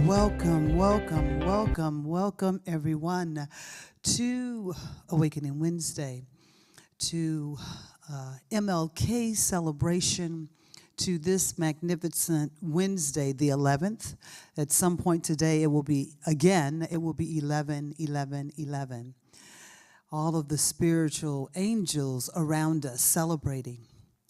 Welcome, welcome, welcome, welcome everyone to Awakening Wednesday, to MLK celebration, to this magnificent Wednesday, the 11th. At some point today, it will be 11, 11, 11. All of the spiritual angels around us celebrating,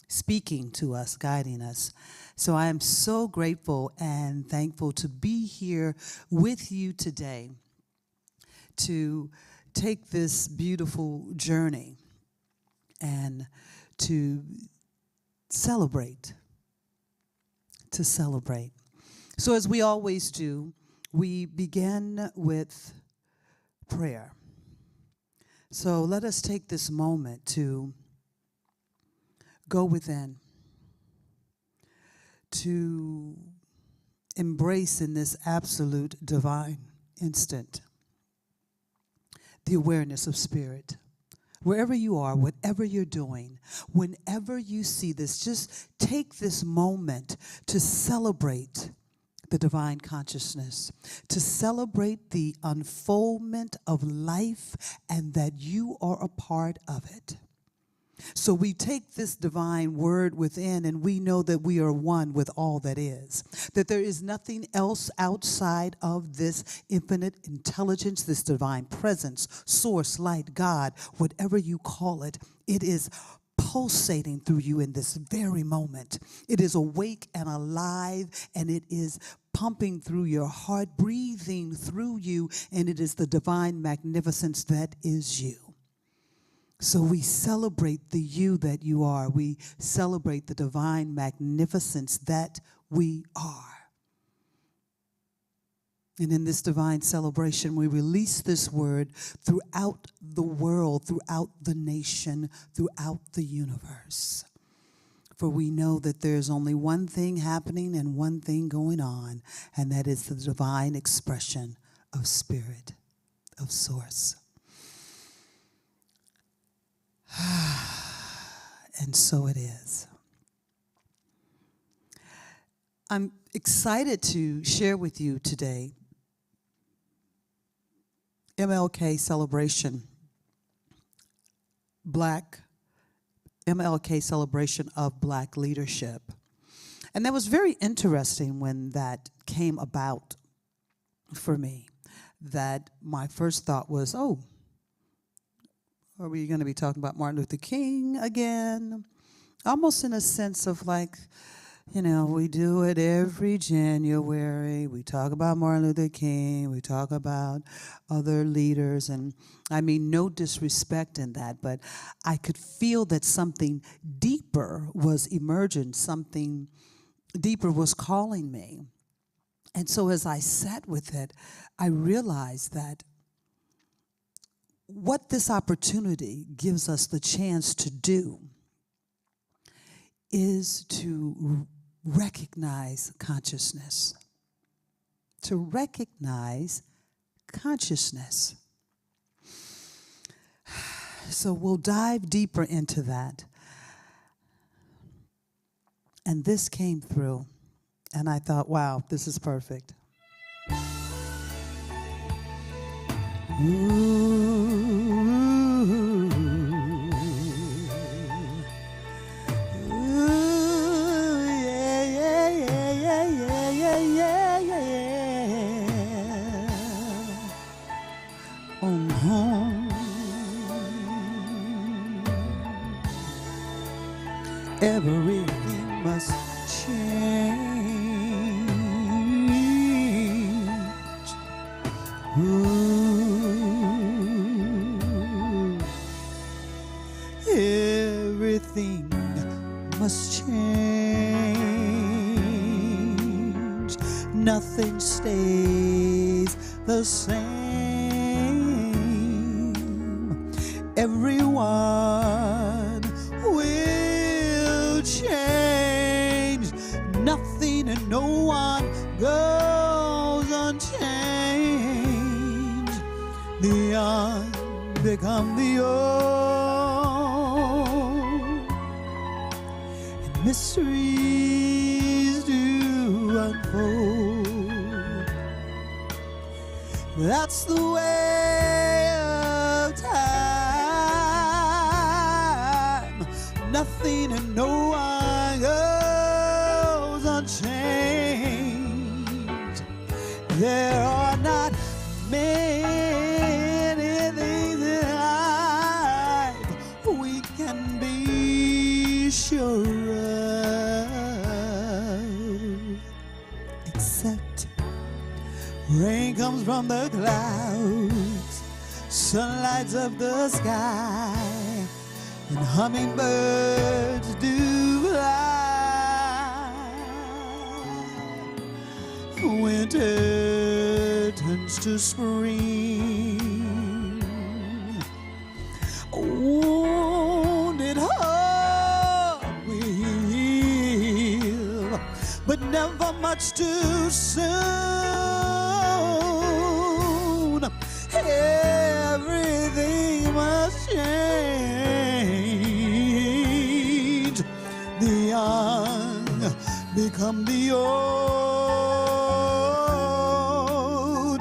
speaking to us, guiding us. So I am so grateful and thankful to be here with you today to take this beautiful journey and to celebrate. So as we always do, we begin with prayer. So let us take this moment to go within, to embrace in this absolute divine instant the awareness of spirit. Wherever you are, whatever you're doing, whenever you see this, just take this moment to celebrate the divine consciousness, to celebrate the unfoldment of life and that you are a part of it. So we take this divine word within and we know that we are one with all that is, that there is nothing else outside of this infinite intelligence, this divine presence, source, light, God, whatever you call it. It is pulsating through you in this very moment. It is awake and alive, and it is pumping through your heart, breathing through you, and it is the divine magnificence that is you. So we celebrate the you that you are. We celebrate the divine magnificence that we are. And in this divine celebration, we release this word throughout the world, throughout the nation, throughout the universe. For we know that there's only one thing happening and one thing going on, and that is the divine expression of spirit, of source. And so it is. I'm excited to share with you today MLK celebration, MLK celebration of Black leadership. And that was very interesting when that came about for me, that my first thought was, oh, are we going to be talking about Martin Luther King again? Almost in a sense of like, you know, we do it every January. We talk about Martin Luther King. We talk about other leaders. And I mean, no disrespect in that, but I could feel that something deeper was emerging. Something deeper was calling me. And so as I sat with it, I realized that what this opportunity gives us the chance to do is to recognize consciousness. To recognize consciousness. So we'll dive deeper into that. And this came through, and I thought, wow, this is perfect. Everything must change. Everything must change. Nothing stays the same. Everyone will change. Nothing and no one goes unchanged. The become the old, and mysteries do unfold. That's the way of time. Nothing and no one goes unchanged. There are not many things in life we can be sure of, except rain comes from the clouds, sun lights up the sky, and hummingbirds do fly. Winter turns to spring. Wounded heart will heal, but never much too soon. Everything must change. The young become the old,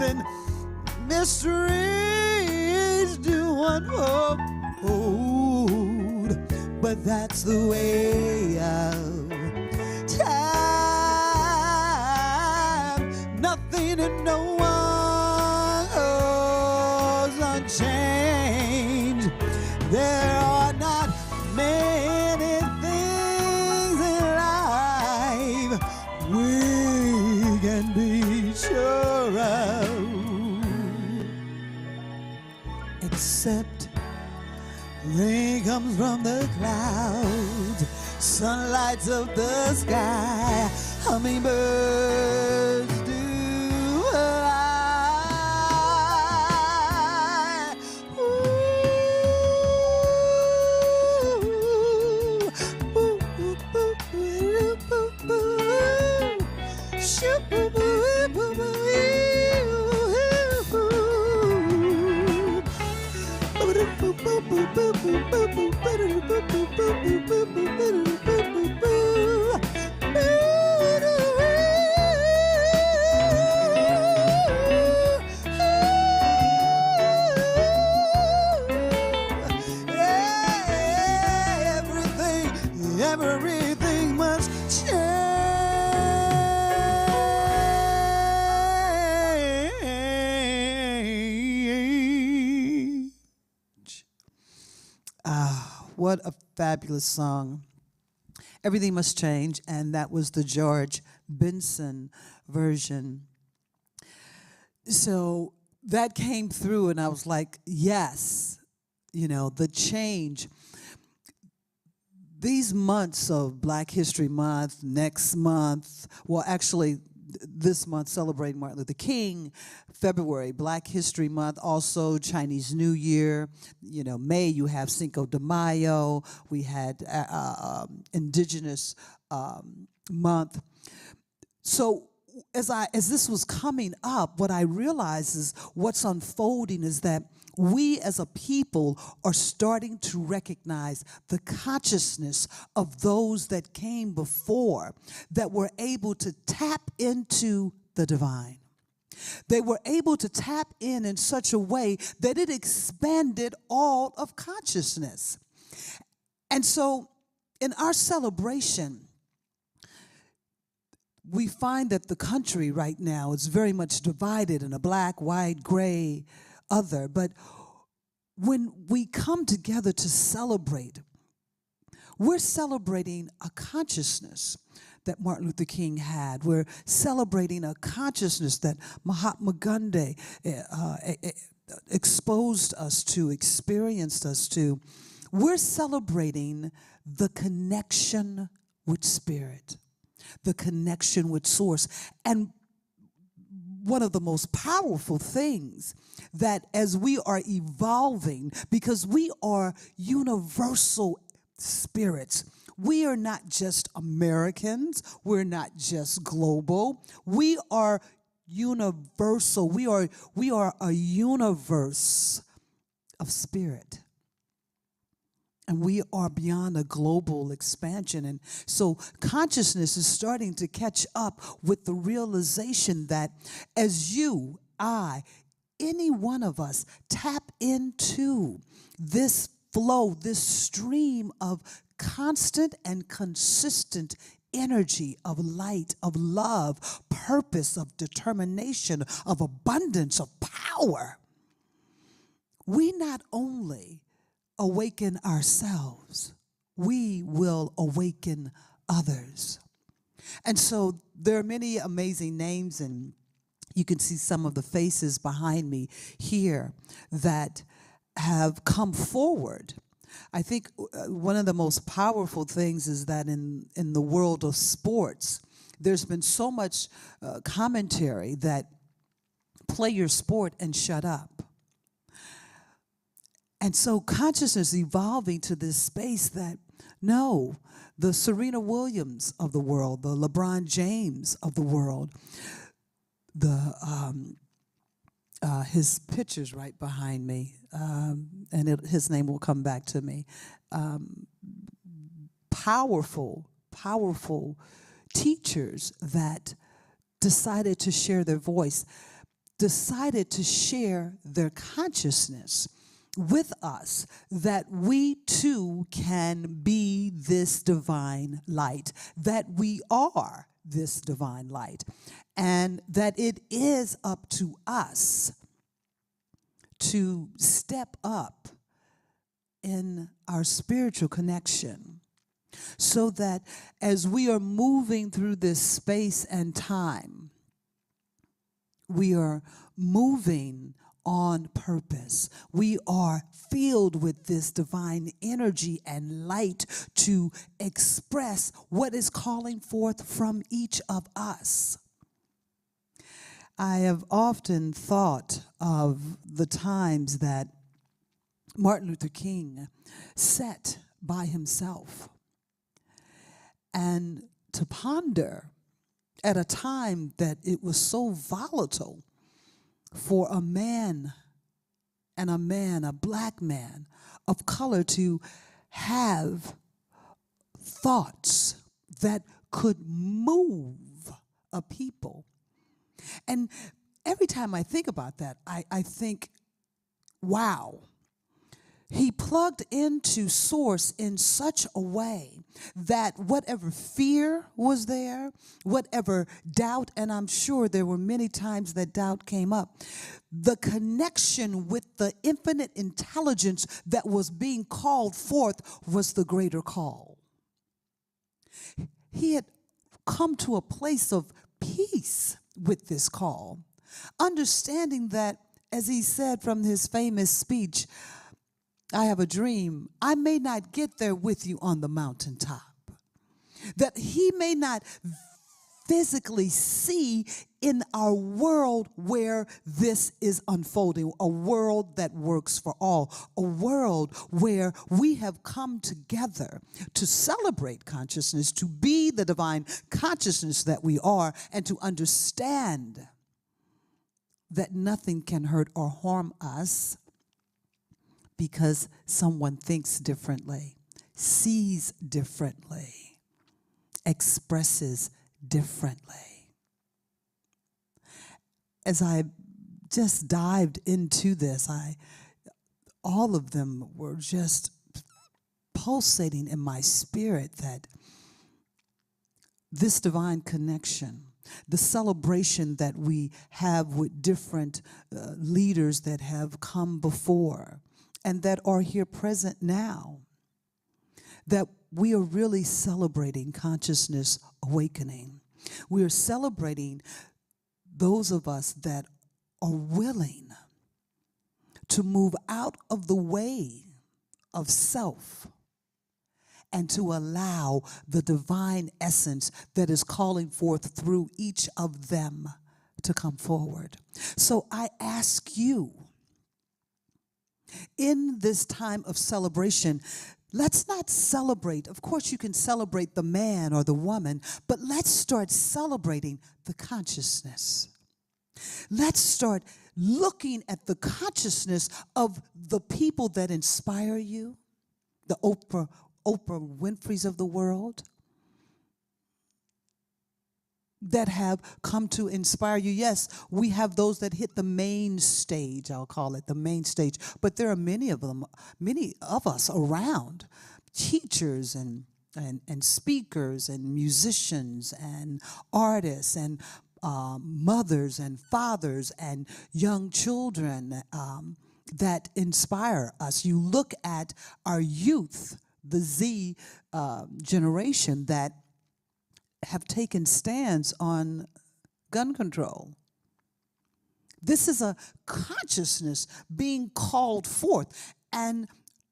and mysteries do unfold. But that's the way of time. Nothing and no one goes unchanged. There are not many things in life we can be sure of, except rain comes from the clouds, sun lights up the sky, hummingbirds do fly. Ooh, ooh, ooh, ooh, ooh, ooh, ooh. Shoo, boo, boo, boo, boo, everything must change. Ah, what a fabulous song. Everything Must Change, and that was the George Benson version. So that came through, and I was like, yes, you know, the change. These months of Black History Month, next month, well, actually, this month celebrating Martin Luther King, February, Black History Month, also Chinese New Year. You know, May you have Cinco de Mayo. We had Indigenous Month. So as this was coming up, what I realized is what's unfolding is that we as a people are starting to recognize the consciousness of those that came before, that were able to tap into the divine. They were able to tap in such a way that it expanded all of consciousness. And so in our celebration, we find that the country right now is very much divided in a black, white, gray, other. But when we come together to celebrate, we're celebrating a consciousness that Martin Luther King had. We're celebrating a consciousness that Mahatma Gandhi exposed us to, experienced us to. We're celebrating the connection with spirit, the connection with source. And one of the most powerful things that as we are evolving, because we are universal spirits, we are not just Americans, we're not just global, we are universal. We are a universe of spirit. And we are beyond a global expansion. And so consciousness is starting to catch up with the realization that as you, I, any one of us tap into this flow, this stream of constant and consistent energy of light, of love, purpose, of determination, of abundance, of power, we not only awaken ourselves, we will awaken others. And so there are many amazing names, and you can see some of the faces behind me here that have come forward. I think one of the most powerful things is that in the world of sports, there's been so much commentary that play your sport and shut up. And so consciousness evolving to this space that, no, the Serena Williams of the world, the LeBron James of the world, his picture's right behind me, and his name will come back to me. Powerful teachers that decided to share their voice, decided to share their consciousness with us, that we too can be this divine light, that we are this divine light, and that it is up to us to step up in our spiritual connection, so that as we are moving through this space and time, we are moving on purpose. We are filled with this divine energy and light to express what is calling forth from each of us. I have often thought of the times that Martin Luther King sat by himself and to ponder at a time that it was so volatile for a man, a black man of color, to have thoughts that could move a people. And every time I think about that, I think, wow, he plugged into source in such a way that whatever fear was there, whatever doubt, and I'm sure there were many times that doubt came up, the connection with the infinite intelligence that was being called forth was the greater call. He had come to a place of peace with this call, understanding that, as he said from his famous speech, I have a dream. I may not get there with you on the mountaintop. That he may not physically see in our world where this is unfolding, a world that works for all, a world where we have come together to celebrate consciousness, to be the divine consciousness that we are, and to understand that nothing can hurt or harm us because someone thinks differently, sees differently, expresses differently. As I just dived into this, all of them were just pulsating in my spirit that this divine connection, the celebration that we have with different leaders that have come before and that are here present now, that we are really celebrating consciousness awakening. We are celebrating those of us that are willing to move out of the way of self and to allow the divine essence that is calling forth through each of them to come forward. So I ask you, in this time of celebration, let's not celebrate. Of course, you can celebrate the man or the woman, but let's start celebrating the consciousness. Let's start looking at the consciousness of the people that inspire you, the Oprah Winfreys of the world, that have come to inspire you. Yes, we have those that hit the main stage, I'll call it the main stage, but there are many of them, many of us around, teachers and speakers and musicians and artists and mothers and fathers and young children that inspire us. You look at our youth, the Z generation that have taken stands on gun control. This is a consciousness being called forth, and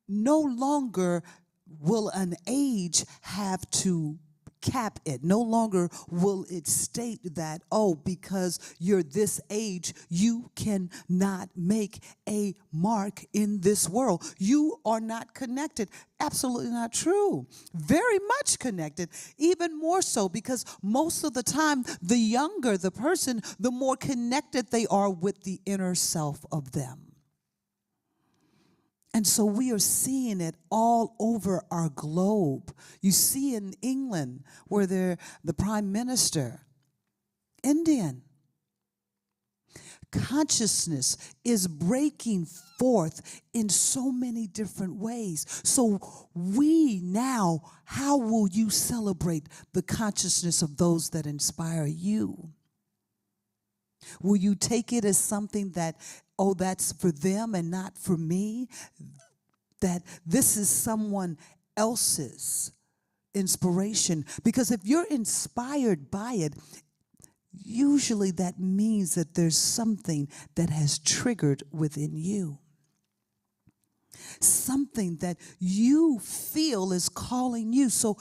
no longer will an age have to cap it. No longer will it state that, oh, because you're this age, you cannot make a mark in this world. You are not connected. Absolutely not true. Very much connected, even more so, because most of the time, the younger the person, the more connected they are with the inner self of them. And so we are seeing it all over our globe. You see in England where the prime minister, Indian. Consciousness is breaking forth in so many different ways. So we now, how will you celebrate the consciousness of those that inspire you? Will you take it as something that, oh, that's for them and not for me? That this is someone else's inspiration? Because if you're inspired by it, usually that means that there's something that has triggered within you. Something that you feel is calling you. So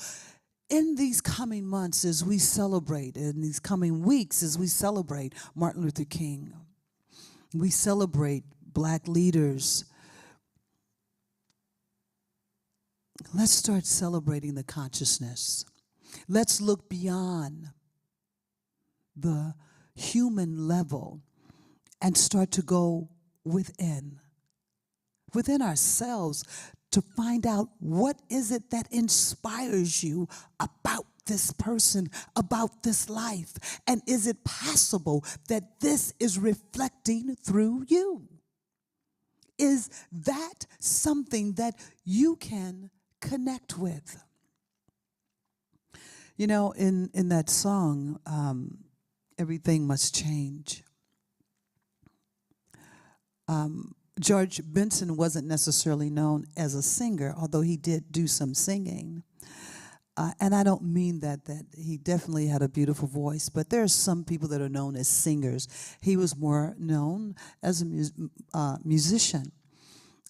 in these coming months, as we celebrate, in these coming weeks, as we celebrate Martin Luther King, we celebrate Black leaders, let's start celebrating the consciousness. Let's look beyond the human level and start to go within ourselves to find out what is it that inspires you about this person, about this life, and is it possible that this is reflecting through you? Is that something that you can connect with? You know, in that song, Everything Must Change, George Benson wasn't necessarily known as a singer, although he did do some singing. And I don't mean that he definitely had a beautiful voice, but there are some people that are known as singers. He was more known as a musician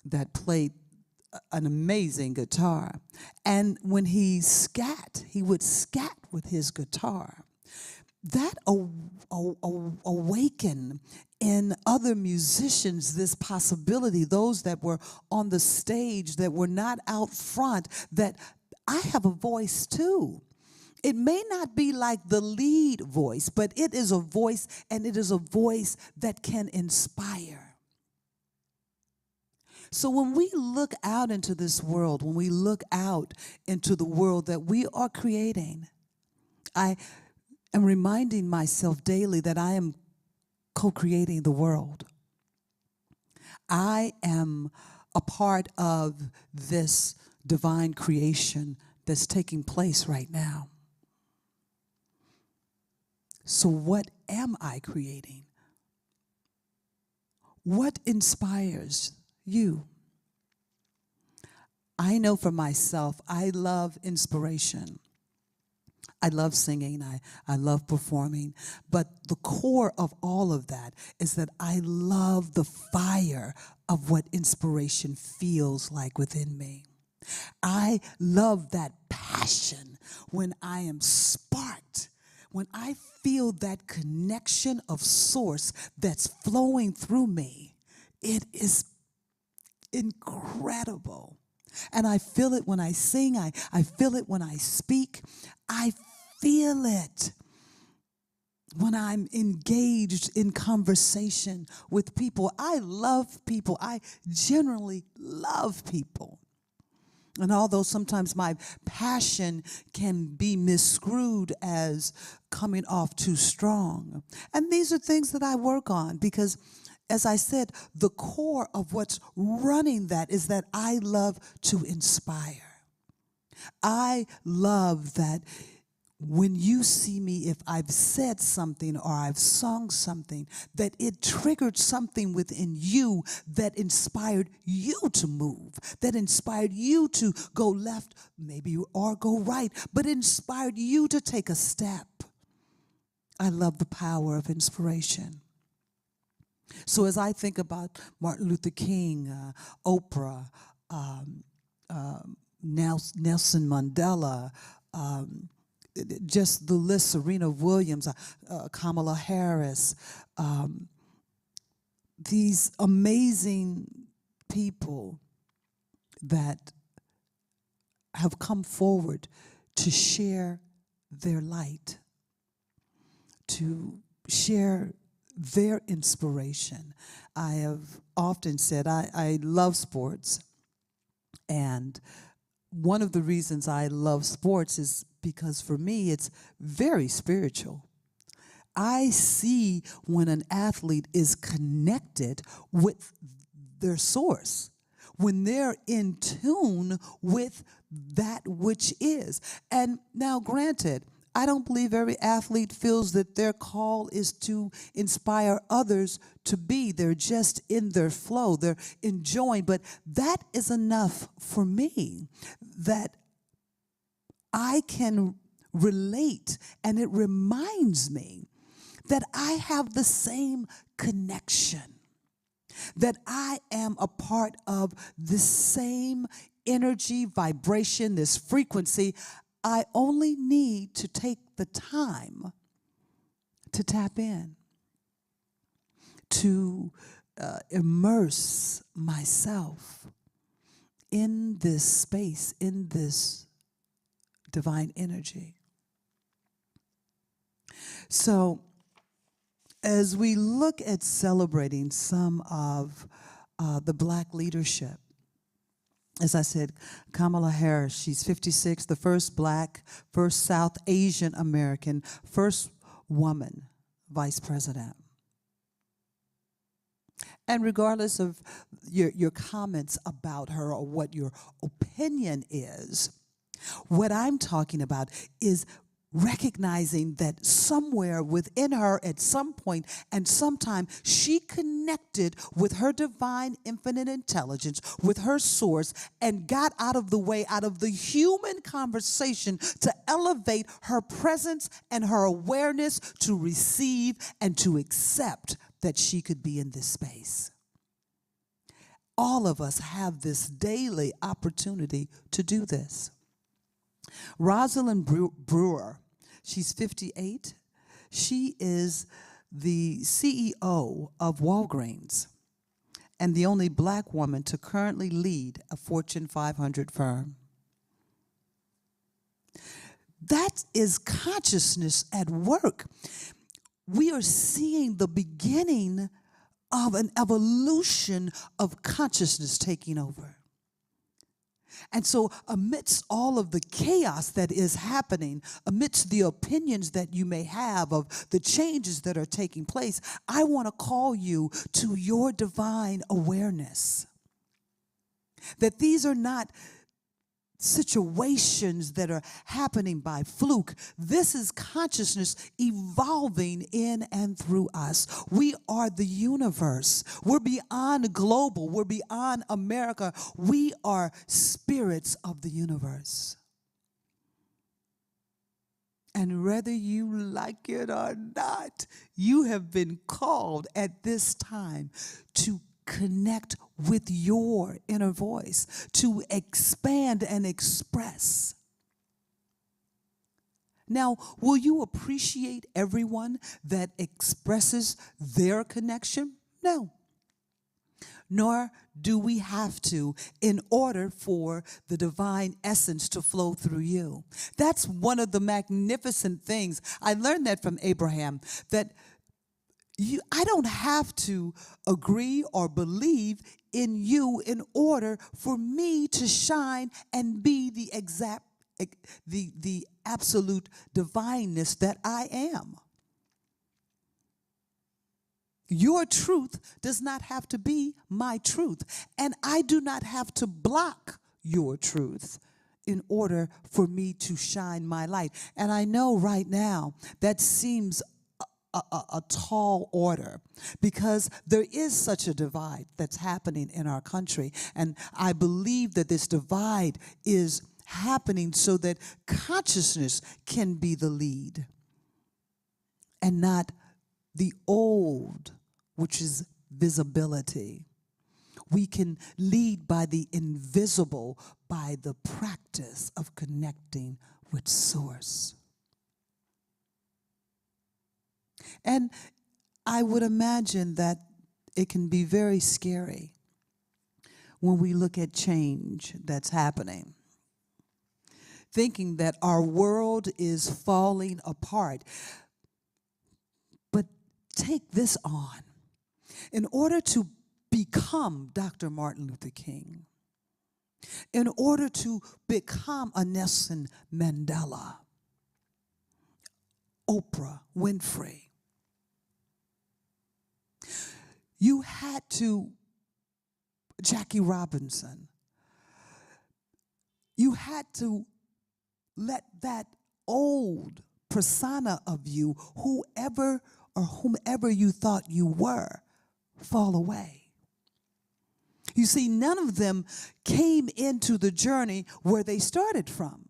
that played an amazing guitar. And when he would scat with his guitar. That awakened in other musicians this possibility, those that were on the stage, that were not out front, that I have a voice too. It may not be like the lead voice, but it is a voice, and it is a voice that can inspire. So when we look out into this world, when we look out into the world that we are creating, I am reminding myself daily that I am co-creating the world. I am a part of this divine creation that's taking place right now. So what am I creating? What inspires you? I know for myself, I love inspiration. I love singing, I love performing, but the core of all of that is that I love the fire of what inspiration feels like within me. I love that passion when I am sparked, when I feel that connection of source that's flowing through me. It is incredible. And I feel it when I sing, I feel it when I speak, I feel it when I'm engaged in conversation with people. I love people. I generally love people. And although sometimes my passion can be miscrewed as coming off too strong, and these are things that I work on because, as I said, the core of what's running that is that I love to inspire. I love that when you see me, if I've said something or I've sung something, that it triggered something within you that inspired you to move, that inspired you to go left, maybe, or go right, but inspired you to take a step. I love the power of inspiration. So as I think about Martin Luther King, Oprah, Nelson Mandela, just the list, Serena Williams, Kamala Harris, these amazing people that have come forward to share their light, to share their inspiration. I have often said I love sports, and one of the reasons I love sports is because for me it's very spiritual. I see when an athlete is connected with their source, when they're in tune with that which is. And now granted, I don't believe every athlete feels that their call is to inspire others to be. They're just in their flow. They're enjoying. But that is enough for me that I can relate, and it reminds me that I have the same connection, that I am a part of the same energy, vibration, this frequency. I only need to take the time to tap in, to immerse myself in this space, in this divine energy. So, as we look at celebrating some of the Black leadership, as I said, Kamala Harris, she's 56, the first Black, first South Asian American, first woman vice president. And regardless of your comments about her or what your opinion is, what I'm talking about is recognizing that somewhere within her at some point and sometime she connected with her divine infinite intelligence, with her source, and got out of the way, out of the human conversation, to elevate her presence and her awareness to receive and to accept that she could be in this space. All of us have this daily opportunity to do this. Rosalind Brewer, she's 58. She is the CEO of Walgreens and the only Black woman to currently lead a Fortune 500 firm. That is consciousness at work. We are seeing the beginning of an evolution of consciousness taking over. And so amidst all of the chaos that is happening, amidst the opinions that you may have of the changes that are taking place, I want to call you to your divine awareness. That these are not situations that are happening by fluke. This is consciousness evolving in and through us. We are the universe. We're beyond global. We're beyond America. We are spirits of the universe. And whether you like it or not, you have been called at this time to connect with your inner voice, to expand and express. Now, will you appreciate everyone that expresses their connection? No. Nor do we have to in order for the divine essence to flow through you. That's one of the magnificent things. I learned that from Abraham, that I don't have to agree or believe in you in order for me to shine and be the absolute divineness that I am. Your truth does not have to be my truth, and I do not have to block your truth in order for me to shine my light. And I know right now that seems a tall order, because there is such a divide that's happening in our country. And I believe that this divide is happening so that consciousness can be the lead and not the old, which is visibility. We can lead by the invisible, by the practice of connecting with Source. And I would imagine that it can be very scary when we look at change that's happening, thinking that our world is falling apart. But take this on. In order to become Dr. Martin Luther King, in order to become a Nelson Mandela, Oprah Winfrey, you had to, Jackie Robinson, you had to let that old persona of you, whoever or whomever you thought you were, fall away. You see, none of them came into the journey where they started from.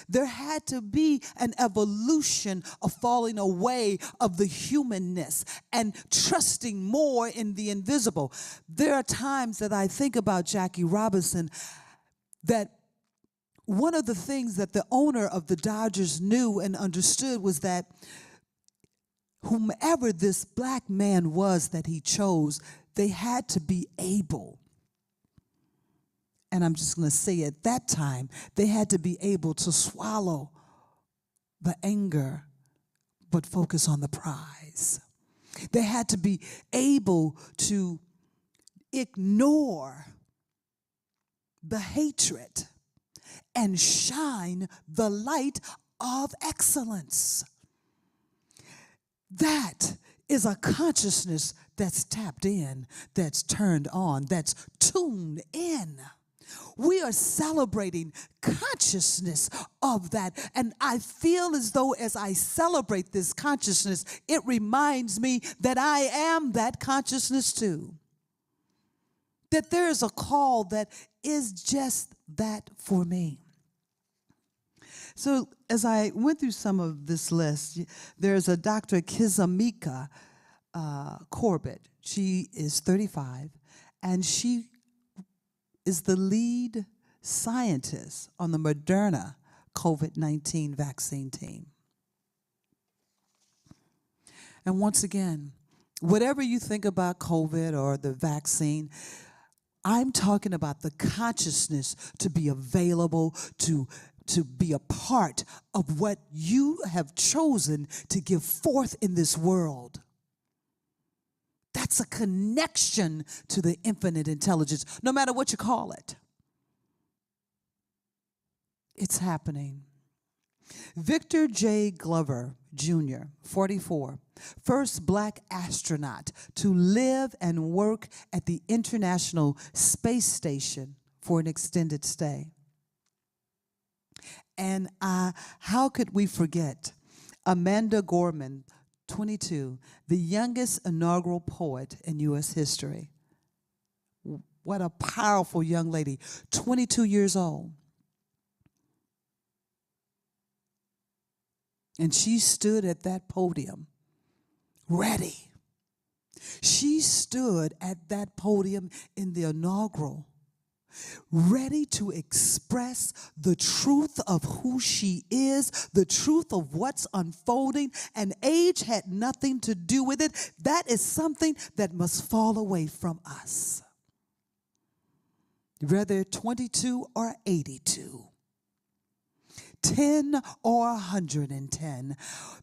There had to be an evolution of falling away of the humanness and trusting more in the invisible. There are times that I think about Jackie Robinson that one of the things that the owner of the Dodgers knew and understood was that whomever this black man was that he chose, they had to be able, and I'm just going to say at that time, they had to be able to swallow the anger but focus on the prize. They had to be able to ignore the hatred and shine the light of excellence. That is a consciousness that's tapped in, that's turned on, that's tuned in. We are celebrating consciousness of that. And I feel as though as I celebrate this consciousness, it reminds me that I am that consciousness too. That there is a call that is just that for me. So as I went through some of this list, there's a Dr. Kizamika Corbett. She is 35, and she is the lead scientist on the Moderna COVID-19 vaccine team. And once again, whatever you think about COVID or the vaccine, I'm talking about the consciousness to be available, to be a part of what you have chosen to give forth in this world. That's a connection to the infinite intelligence, no matter what you call it. It's happening. Victor J. Glover, Jr., 44, first black astronaut to live and work at the International Space Station for an extended stay. And how could we forget Amanda Gorman, 22, the youngest inaugural poet in U.S. history. What a powerful young lady, 22 years old. And she stood at that podium, ready. She stood at that podium in the inaugural, ready to express the truth of who she is, the truth of what's unfolding, and age had nothing to do with it. That is something that must fall away from us. Whether 22 or 82, 10 or 110,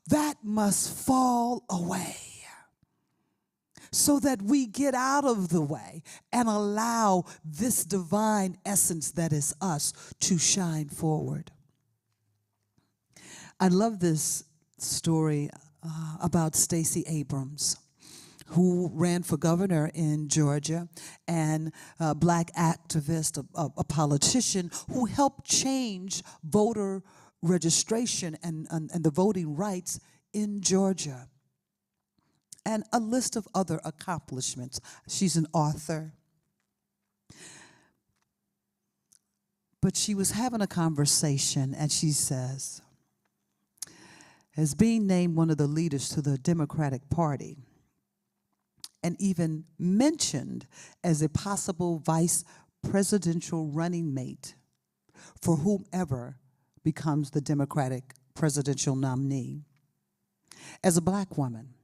that must fall away. so that we get out of the way and allow this divine essence that is us to shine forward. I love this story about Stacey Abrams, who ran for governor in Georgia, and a black activist, a politician who helped change voter registration and the voting rights in Georgia, and a list of other accomplishments. She's an author. But she was having a conversation, and she says, as being named one of the leaders to the Democratic Party, and even mentioned as a possible vice presidential running mate for whomever becomes the Democratic presidential nominee. As a black woman,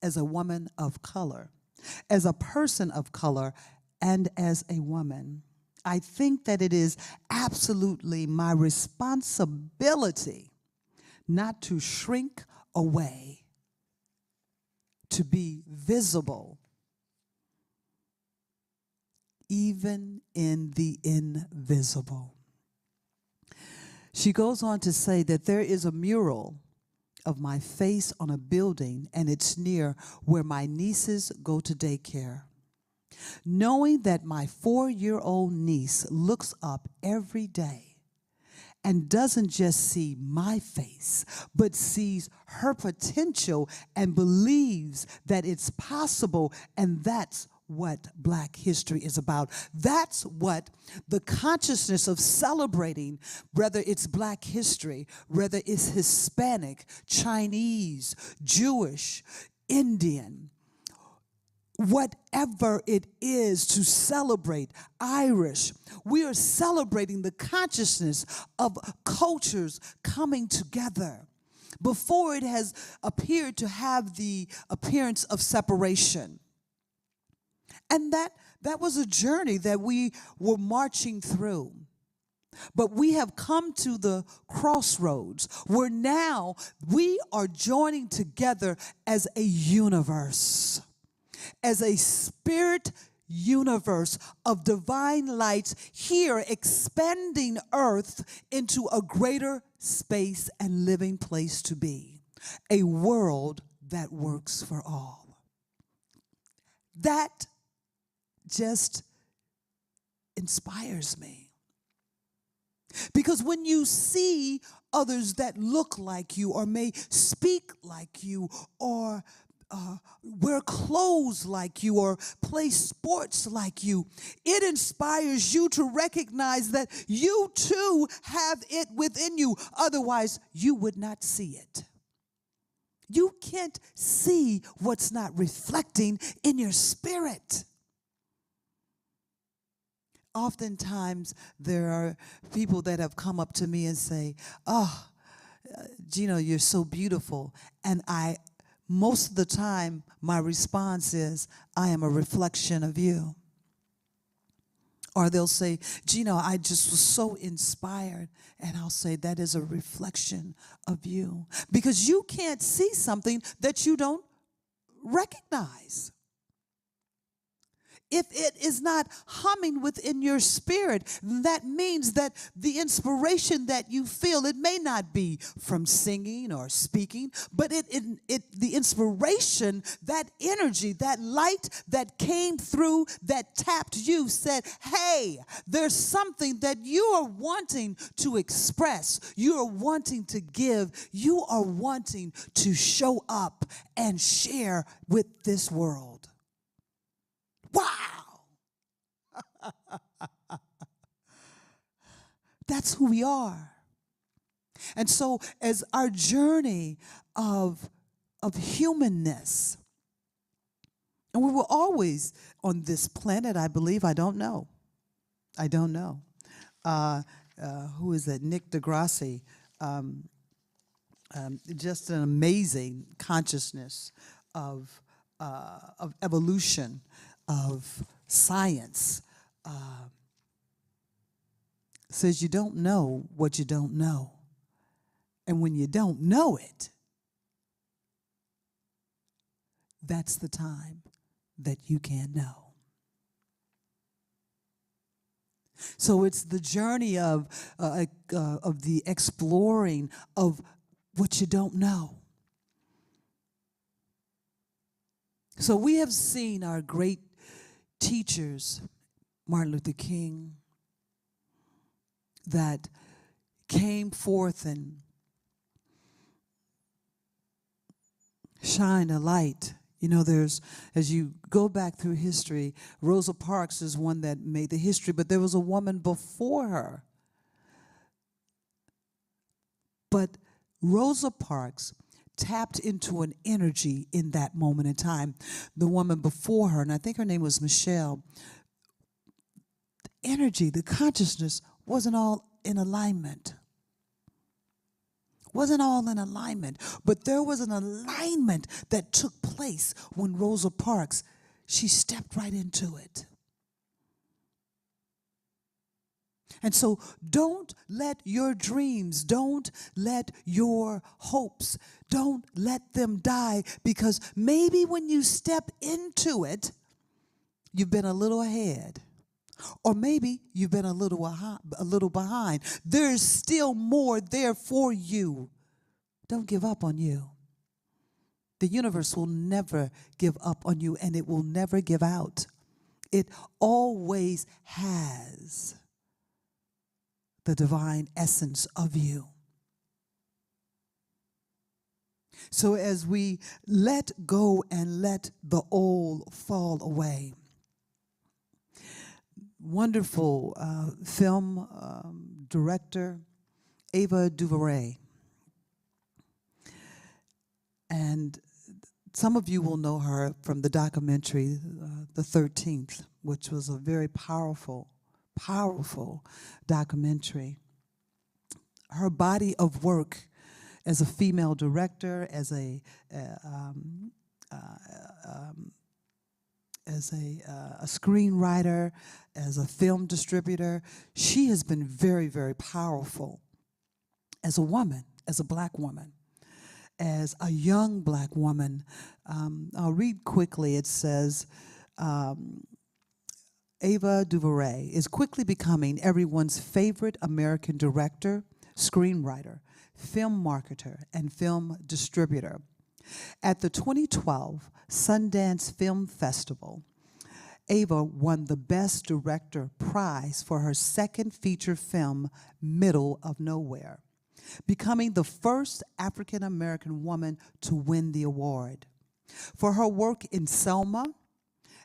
as a woman of color, as a person of color, and as a woman, I think that it is absolutely my responsibility not to shrink away, to be visible, even in the invisible. She goes on to say that there is a mural of my face on a building, and it's near where my nieces go to daycare. Knowing that my 4-year-old niece looks up every day and doesn't just see my face, but sees her potential and believes that it's possible, and that's what Black history is about. That's what the consciousness of celebrating, whether it's Black history, whether it's Hispanic, Chinese, Jewish, Indian, whatever it is to celebrate, Irish, we are celebrating the consciousness of cultures coming together before it has appeared to have the appearance of separation. And that was a journey that we were marching through. But we have come to the crossroads where now we are joining together as a universe, as a spirit universe of divine lights here, expanding earth into a greater space and living place to be, a world that works for all. That just inspires me. Because when you see others that look like you or may speak like you or wear clothes like you or play sports like you, it inspires you to recognize that you too have it within you. Otherwise, you would not see it. You can't see what's not reflecting in your spirit. Oftentimes, there are people that have come up to me and say, "Oh, Gino, you're so beautiful." And most of the time, my response is, "I am a reflection of you." Or they'll say, "Gino, I just was so inspired." And I'll say, "That is a reflection of you." Because you can't see something that you don't recognize. If it is not humming within your spirit, that means that the inspiration that you feel, it may not be from singing or speaking, but the inspiration, that energy, that light that came through, that tapped you, said, "Hey, there's something that you are wanting to express, you are wanting to give, you are wanting to show up and share with this world." Wow! That's who we are. And so as our journey of humanness, and we were always on this planet, I believe, I don't know. Who is that? Nick deGrasse. Just an amazing consciousness of evolution, of science, says you don't know what you don't know. And when you don't know it, that's the time that you can't know. So it's the journey of the exploring of what you don't know. So we have seen our great teachers, Martin Luther King, that came forth and shined a light. You know, there's, as you go back through history, Rosa Parks is one that made the history, but there was a woman before her. But Rosa Parks tapped into an energy in that moment in time. The woman before her, and I think her name was Michelle, the energy, the consciousness wasn't all in alignment. Wasn't all in alignment, but there was an alignment that took place when Rosa Parks, she stepped right into it. And so don't let your dreams, don't let your hopes, don't let them die, because maybe when you step into it, you've been a little ahead. Or maybe you've been a little behind. There's still more there for you. Don't give up on you. The universe will never give up on you, and it will never give out. It always has the divine essence of you. So as we let go and let the old fall away, wonderful film director Ava DuVernay. And some of you will know her from the documentary, The 13th, which was a very powerful, powerful documentary. Her body of work as a female director, as a screenwriter, as a film distributor, she has been very, very powerful as a woman, as a black woman, as a young black woman. I'll read quickly. It says, Ava DuVernay is quickly becoming everyone's favorite American director, screenwriter, film marketer, and film distributor. At the 2012 Sundance Film Festival, Ava won the Best Director prize for her second feature film, Middle of Nowhere, becoming the first African-American woman to win the award. For her work in Selma,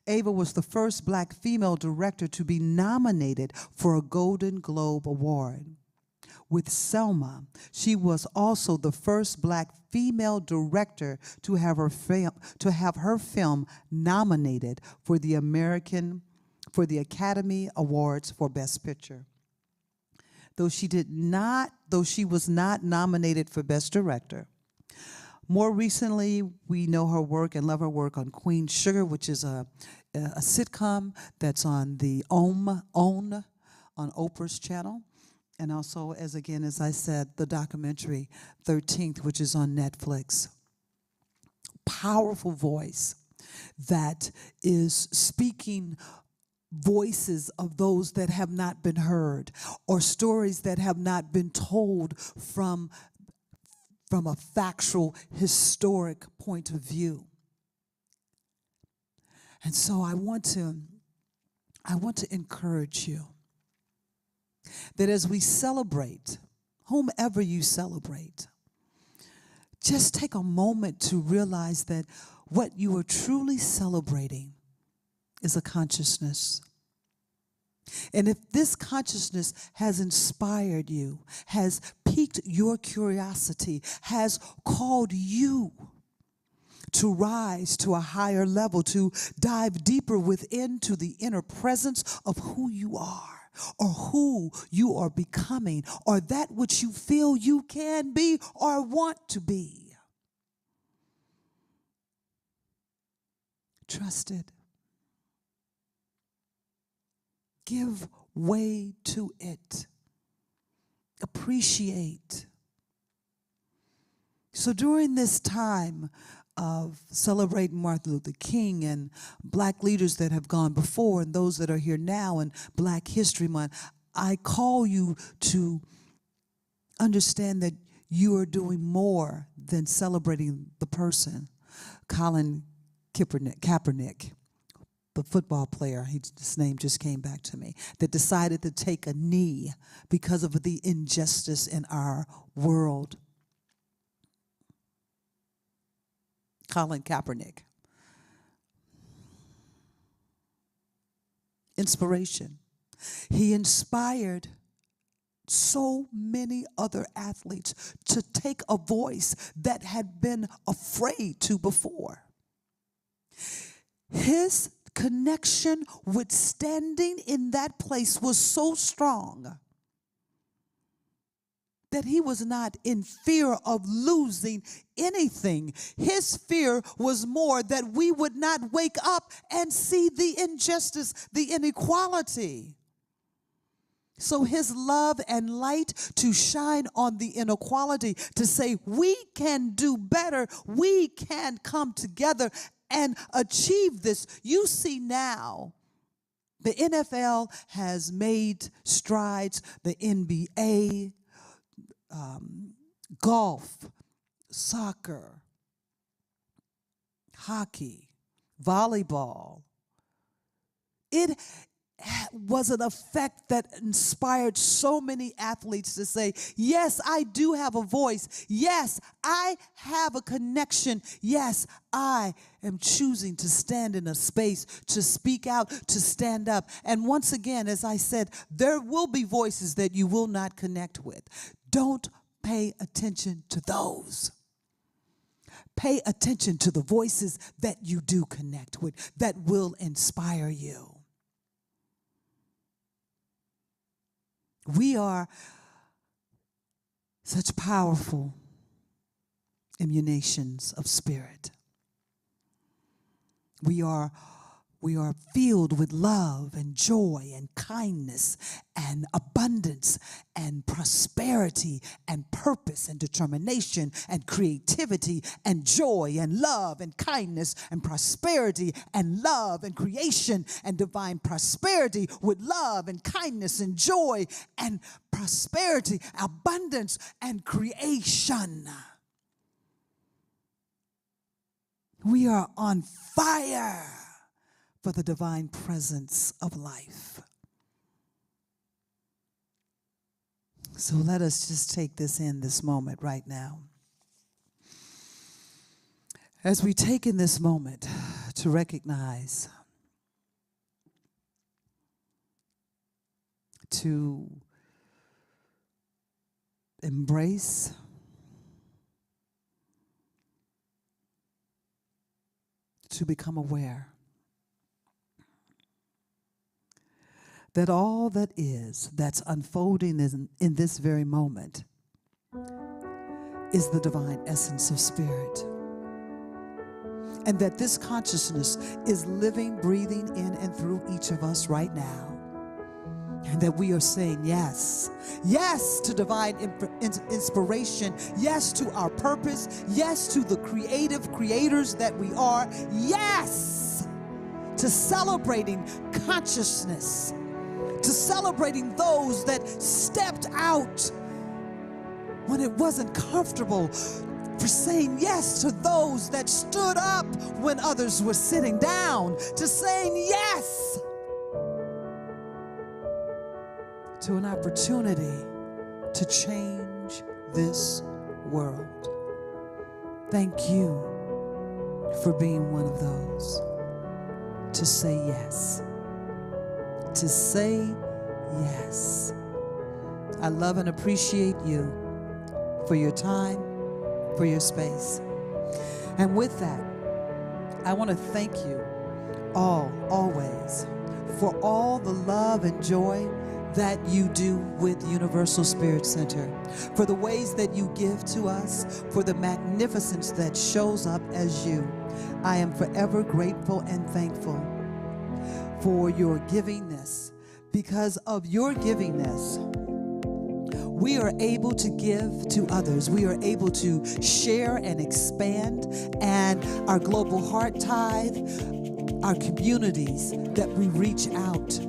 Ava was the first black female director to be nominated for a Golden Globe Award. With Selma, she was also the first black female director to have her film nominated for the Academy Awards for Best Picture. Though she was not nominated for Best Director. More recently, we know her work and love her work on Queen Sugar, which is a sitcom that's on the OWN on Oprah's channel. And also, as I said, the documentary 13th, which is on Netflix. Powerful voice that is speaking voices of those that have not been heard, or stories that have not been told from a factual, historic point of view. And so I want to encourage you that as we celebrate, whomever you celebrate, just take a moment to realize that what you are truly celebrating is a consciousness. And if this consciousness has inspired you, has piqued your curiosity, has called you to rise to a higher level, to dive deeper within to the inner presence of who you are, or who you are becoming, or that which you feel you can be or want to be, trust it. Give way to it. Appreciate. So during this time of celebrating Martin Luther King and black leaders that have gone before and those that are here now in Black History Month, I call you to understand that you are doing more than celebrating the person. Colin Kaepernick, the football player, his name just came back to me, that decided to take a knee because of the injustice in our world. Colin Kaepernick. Inspiration. He inspired so many other athletes to take a voice that had been afraid to before. His connection with standing in that place was so strong that he was not in fear of losing anything. His fear was more that we would not wake up and see the injustice, the inequality. So his love and light to shine on the inequality, to say we can do better, we can come together and achieve this. You see now, the NFL has made strides, the NBA, golf, soccer, hockey, volleyball. It was an effect that inspired so many athletes to say, yes, I do have a voice. Yes, I have a connection. Yes, I am choosing to stand in a space, to speak out, to stand up. And once again, as I said, there will be voices that you will not connect with. Don't pay attention to those. Pay attention to the voices that you do connect with, that will inspire you. We are such powerful emanations of spirit. We are filled with love and joy and kindness and abundance and prosperity and purpose and determination and creativity and joy and love and kindness and prosperity and love and creation and divine prosperity with love and kindness and joy and prosperity, abundance and creation. We are on fire for the divine presence of life. So let us just take this in this moment right now. As we take in this moment to recognize, to embrace, to become aware that all that is, that's unfolding in this very moment, is the divine essence of spirit. And that this consciousness is living, breathing in and through each of us right now. And that we are saying yes. Yes to divine inspiration. Yes to our purpose. Yes to the creative creators that we are. Yes to celebrating consciousness. To celebrating those that stepped out when it wasn't comfortable. For saying yes to those that stood up when others were sitting down. To saying yes to an opportunity to change this world. Thank you for being one of those. To say yes. To say yes. I love and appreciate you for your time, for your space. And with that, I want to thank you all, always, for all the love and joy that you do with Universal Spirit Center, for the ways that you give to us, for the magnificence that shows up as you. I am forever grateful and thankful for your givingness. Because of your givingness, we are able to give to others. We are able to share and expand. And our global heart tithe, our communities that we reach out.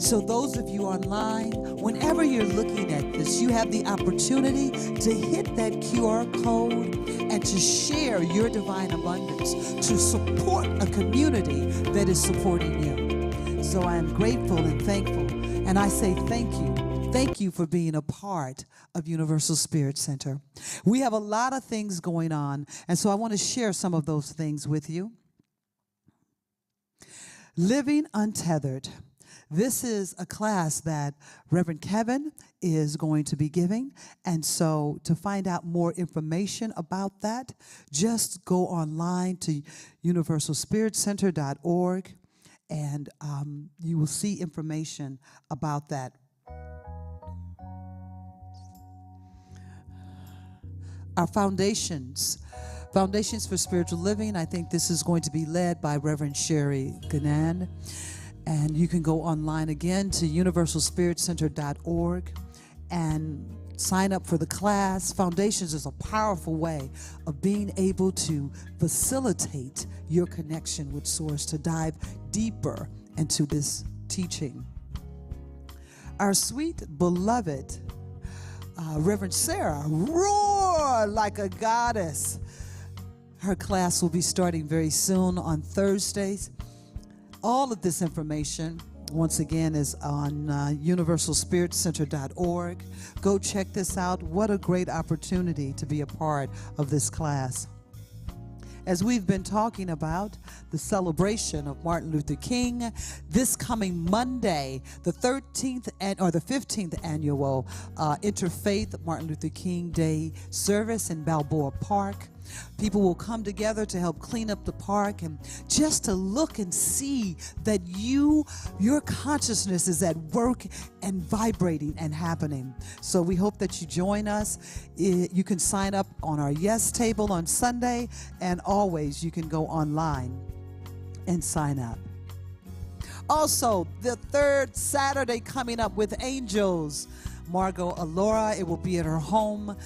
So those of you online, whenever you're looking at this, you have the opportunity to hit that QR code and to share your divine abundance, to support a community that is supporting you. So I am grateful and thankful, and I say thank you. Thank you for being a part of Universal Spirit Center. We have a lot of things going on, and so I want to share some of those things with you. Living Untethered. This is a class that Reverend Kevin is going to be giving. And so to find out more information about that, just go online to universalspiritcenter.org, and you will see information about that. Our Foundations for Spiritual Living, I think this is going to be led by Reverend Sherry Ganan. And you can go online again to universalspiritcenter.org and sign up for the class. Foundations is a powerful way of being able to facilitate your connection with Source, to dive deeper into this teaching. Our sweet beloved Reverend Sarah, roar like a goddess. Her class will be starting very soon on Thursdays. All of this information, once again, is on universalspiritcenter.org. Go check this out. What a great opportunity to be a part of this class. As we've been talking about the celebration of Martin Luther King, this coming Monday, the 15th annual Interfaith Martin Luther King Day service in Balboa Park. People will come together to help clean up the park and just to look and see that your consciousness is at work and vibrating and happening. So we hope that you join us. You can sign up on our Yes table on Sunday, and always you can go online and sign up. Also, the third Saturday coming up with Angels, Margot Alora. It will be at her home.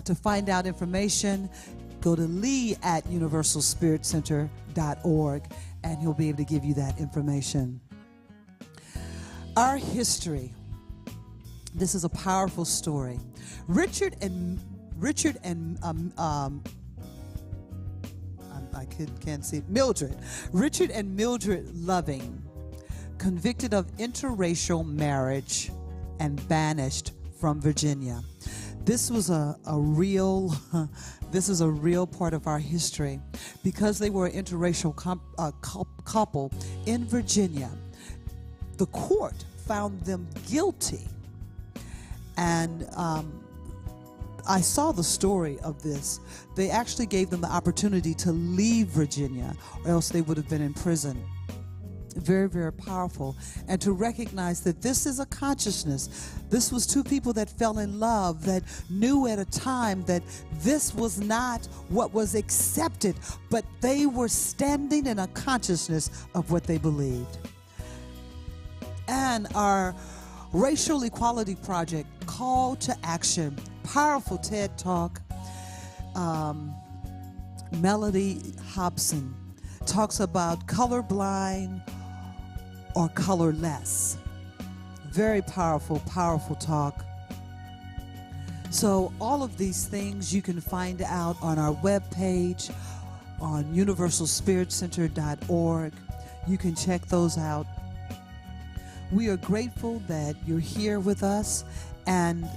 To find out information, go to Lee at universalspiritcenter.org, and he'll be able to give you that information. Our history. This is a powerful story. Richard and Mildred. Richard and Mildred Loving, convicted of interracial marriage and banished from Virginia. This was a real part of our history, because they were an interracial couple in Virginia. The court found them guilty, and I saw the story of this. They actually gave them the opportunity to leave Virginia, or else they would have been in prison. Very, very powerful. And to recognize that this is a consciousness. This was two people that fell in love, that knew at a time that this was not what was accepted, but they were standing in a consciousness of what they believed. And our Racial Equality Project, Call to Action, powerful TED Talk. Melody Hobson talks about colorblind or colorless. Very powerful, powerful talk. So all of these things you can find out on our webpage on universalspiritcenter.org. You can check those out. We are grateful that you're here with us, and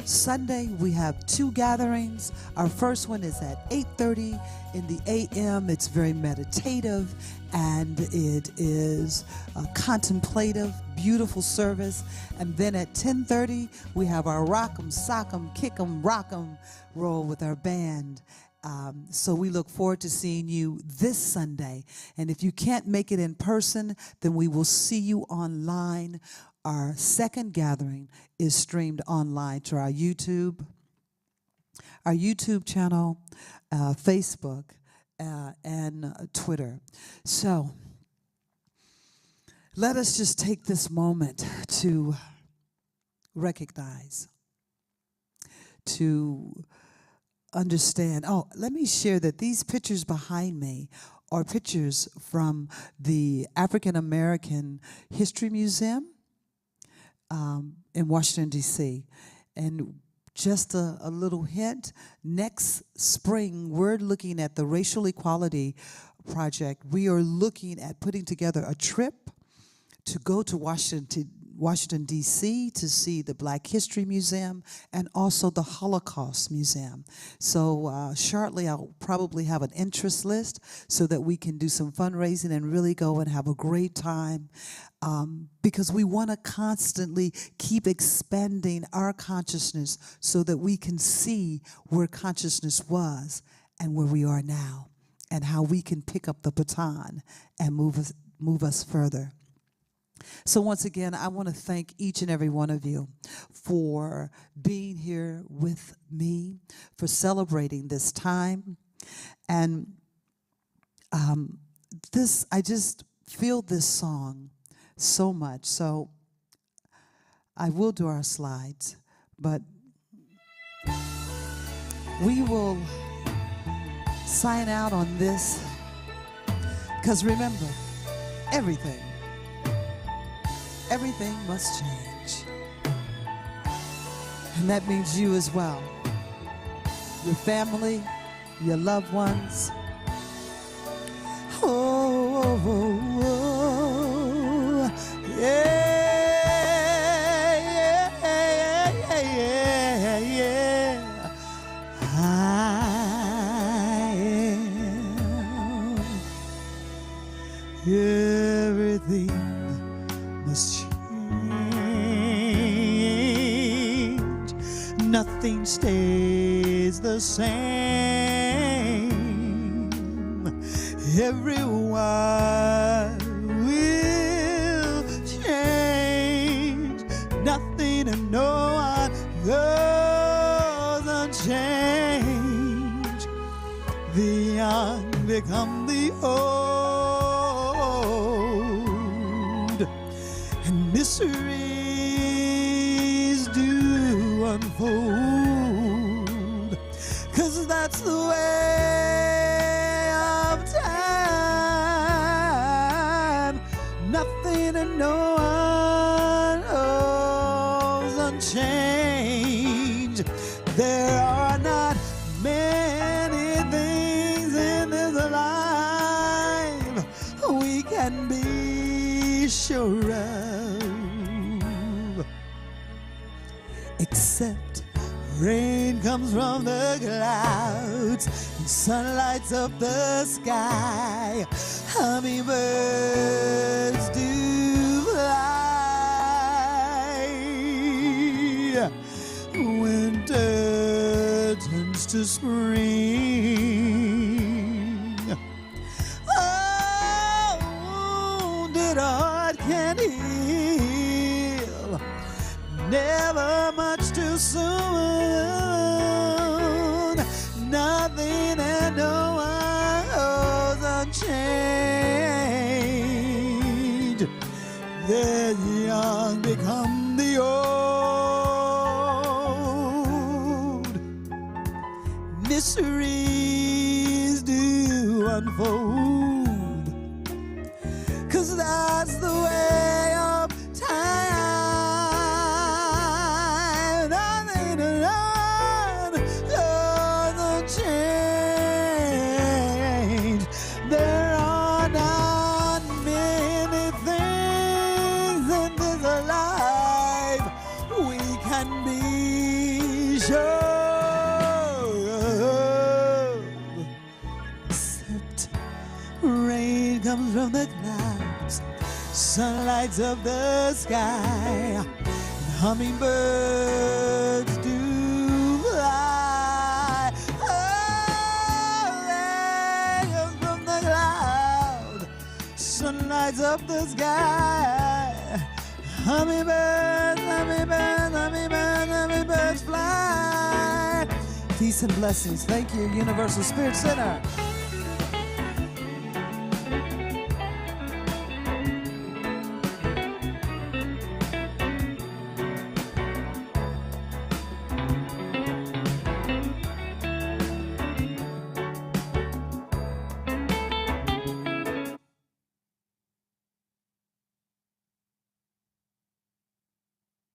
Sunday we have 2 gatherings. Our first one is at 8:30 in the a.m. It's very meditative, and it is a contemplative, beautiful service. And then at 10:30 we have our Rock'em, Sock'em, Kick'em, Rock'em roll with our band. So we look forward to seeing you this Sunday. And if you can't make it in person, then we will see you online. Our second gathering is streamed online to our YouTube channel, Facebook, and Twitter. So let us just take this moment to recognize, to understand. Oh, let me share that these pictures behind me are pictures from the African American History Museum in Washington, D.C. And just a little hint, next spring, we're looking at the Racial Equality Project. We are looking at putting together a trip to go to Washington, D.C. to see the Black History Museum and also the Holocaust Museum. So shortly I'll probably have an interest list so that we can do some fundraising and really go and have a great time, because we want to constantly keep expanding our consciousness so that we can see where consciousness was and where we are now, and how we can pick up the baton and move us further. So once again, I want to thank each and every one of you for being here with me, for celebrating this time. And I just feel this song so much. So I will do our slides, but we will sign out on this, because remember, everything must change. And that means you as well. Your family, your loved ones. Oh, oh, oh, yeah, yeah, yeah, yeah. I am everything must change. Nothing stays the same. Everyone will change. Nothing and no one goes unchanged. The young become the old, and mysteries do unfold, 'cause that's the way of time. Nothing and no one goes unchanged. There are not many things in this life we can be sure of, except rain comes from the clouds and sun lights up the sky. Hummingbirds do fly. Winter turns to spring. Oh, wounded heart can't heal. Never much too soon. Nothing and no one goes unchanged. The young become the old. Mysteries do unfold, 'cause that's the way of time. Nothing alone doesn't change. There are not many things in this life we can be sure of, except rain comes from the clouds, sun lights up the sky, and hummingbirds do fly. Oh, rain comes from the cloud, sun lights up the sky. Hummingbirds, hummingbirds, hummingbirds, hummingbirds fly. Peace and blessings. Thank you, Universal Spirit Center.